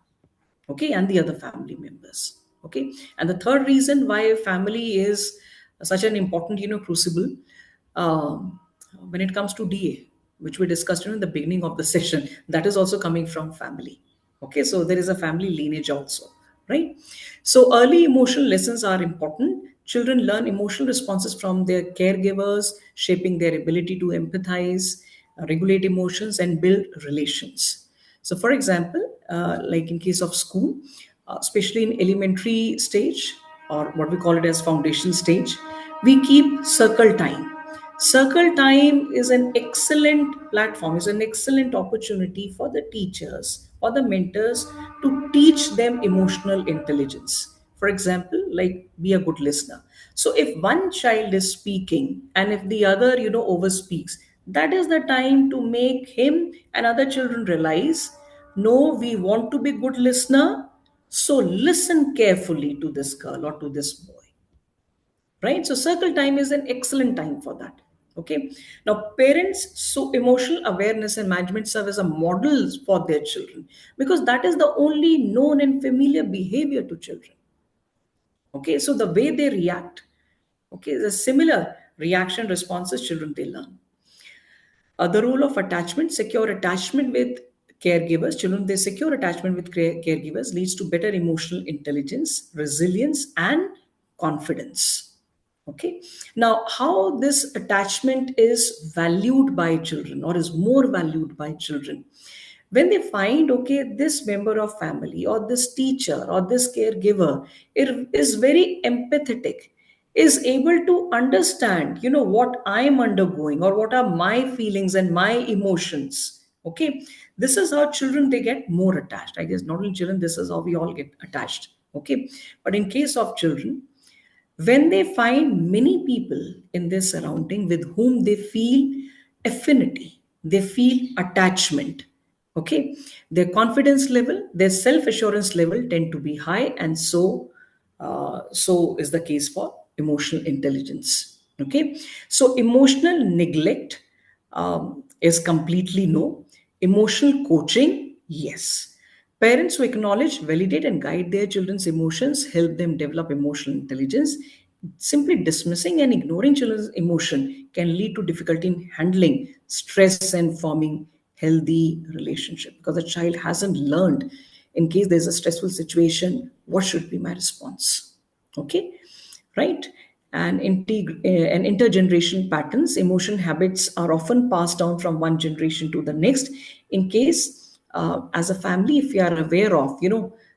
okay, and the other family members. Okay, and the third reason why family is such an important crucible, um, when it comes to DA, which we discussed in the beginning of the session, that is also coming from family. Okay, so there is a family lineage also, right? So early emotional lessons are important. Children learn emotional responses from their caregivers, shaping their ability to empathize, regulate emotions, and build relations. So, for example, like in case of school, especially in elementary stage, or what we call it as foundation stage, we keep circle time. Circle time is an excellent platform, is an excellent opportunity for the teachers or the mentors to teach them emotional intelligence. For example, like be a good listener. So if one child is speaking and if the other, overspeaks, that is the time to make him and other children realize, no, we want to be good listener, so listen carefully to this girl or to this boy, right? So circle time is an excellent time for that. Okay. Now parents, so emotional awareness and management serve as a models for their children, because that is the only known and familiar behavior to children. Okay. So the way they react, okay, the similar reaction responses children they learn. The role of attachment, secure attachment with caregivers. Children, they secure attachment with caregivers leads to better emotional intelligence, resilience, and confidence. Okay. Now, how this attachment is valued by children or is more valued by children, when they find, okay, this member of family or this teacher or this caregiver is very empathetic, is able to understand, what I am undergoing or what are my feelings and my emotions. Okay. This is how children they get more attached. I guess not only children, this is how we all get attached. Okay. But in case of children, when they find many people in their surrounding with whom they feel affinity, they feel attachment, okay, their confidence level, their self assurance level tend to be high, and so is the case for emotional intelligence. Okay, so emotional neglect is completely no. Emotional coaching, yes. Parents who acknowledge, validate, and guide their children's emotions help them develop emotional intelligence. Simply dismissing and ignoring children's emotion can lead to difficulty in handling stress and forming healthy relationship, because the child hasn't learned, in case there's a stressful situation, what should be my response. Okay, right? And intergeneration patterns, emotion habits are often passed down from one generation to the next. In case, as a family, if you are aware of,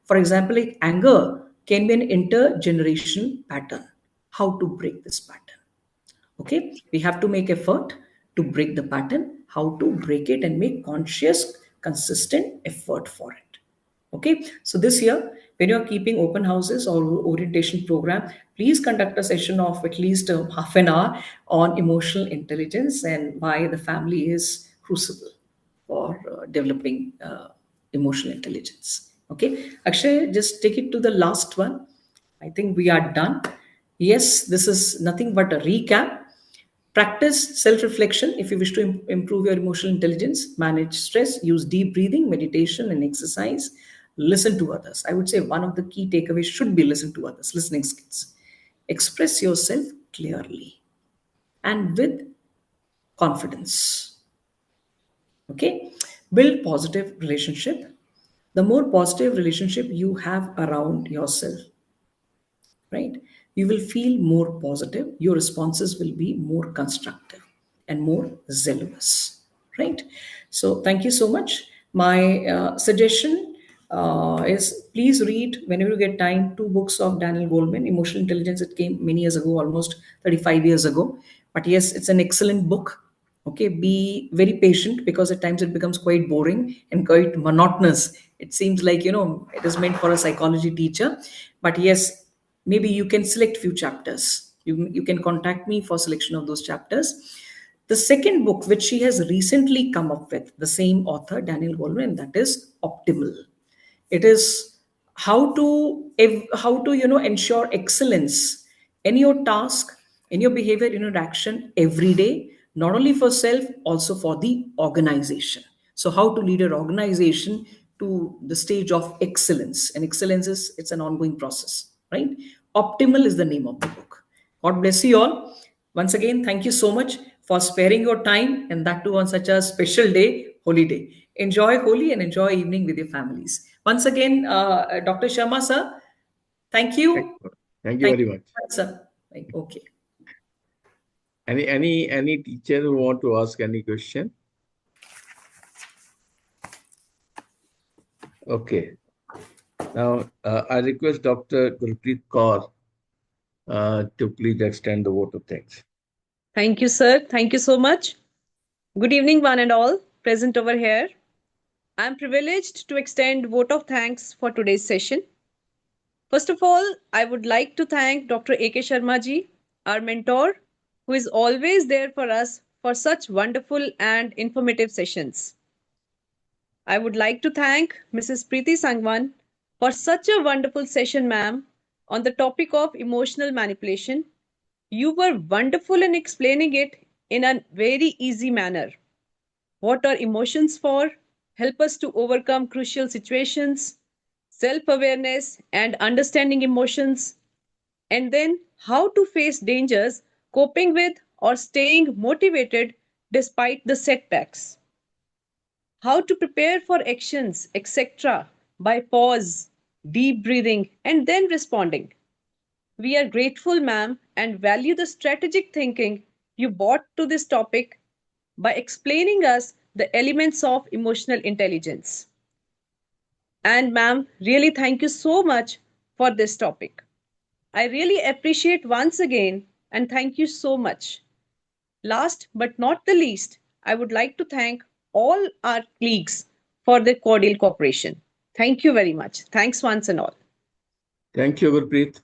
for example, like anger can be an intergeneration pattern. How to break this pattern? Okay, we have to make effort to break the pattern. How to break it and make conscious, consistent effort for it. Okay, so this year, when you're keeping open houses or orientation program, please conduct a session of at least half an hour on emotional intelligence and why the family is crucible for developing emotional intelligence. Okay, Akshay, just take it to the last one. I think we are done. Yes, this is nothing but a recap. Practice self reflection if you wish to improve your emotional intelligence, manage stress, use deep breathing, meditation, and exercise. Listen to others. I would say one of the key takeaways should be listen to others, listening skills. Express yourself clearly and with confidence. Okay, build positive relationship. The more positive relationship you have around yourself, right, you will feel more positive, your responses will be more constructive and more zealous, right? So thank you so much. My suggestion is, please read whenever you get time two books of Daniel Goleman. Emotional Intelligence, it came many years ago, almost 35 years ago, but yes, it's an excellent book. Okay, be very patient, because at times it becomes quite boring and quite monotonous. It seems like, it is meant for a psychology teacher. But yes, maybe you can select few chapters. You can contact me for selection of those chapters. The second book which she has recently come up with, the same author Daniel Goleman, that is Optimal. It is how to ensure excellence in your task, in your behavior, in your action every day, not only for self, also for the organization. So how to lead an organization to the stage of excellence. And excellence is, it's an ongoing process, right? Optimal is the name of the book. God bless you all. Once again, thank you so much for sparing your time, and that too on such a special day, holy day. Enjoy Holi and enjoy evening with your families. Once again, Dr. Sharma sir, thank Thank, you. thank you Thank very you, much. sir. Okay. Any teacher who want to ask any question? Okay. Now, I request Dr. Gurpreet Kaur to please extend the vote of thanks. Thank you, sir. Thank you so much. Good evening, one and all present over here. I am privileged to extend vote of thanks for today's session. First of all, I would like to thank Dr. A.K. Sharma ji, our mentor, who is always there for us for such wonderful and informative sessions. I would like to thank Mrs. Preeti Sangwan for such a wonderful session, ma'am, on the topic of emotional manipulation. You were wonderful in explaining it in a very easy manner. What are emotions for? Help us to overcome crucial situations, self awareness, and understanding emotions, and then how to face dangers, coping with, or staying motivated despite the setbacks. How to prepare for actions, etc., by pause, deep breathing, and then responding. We are grateful, ma'am, and value the strategic thinking you brought to this topic by explaining us the elements of emotional intelligence. And ma'am, really thank you so much for this topic. I really appreciate once again and thank you so much. Last but not the least, I would like to thank all our colleagues for their cordial cooperation. Thank you very much. Thanks once and all. Thank you, Gurpreet.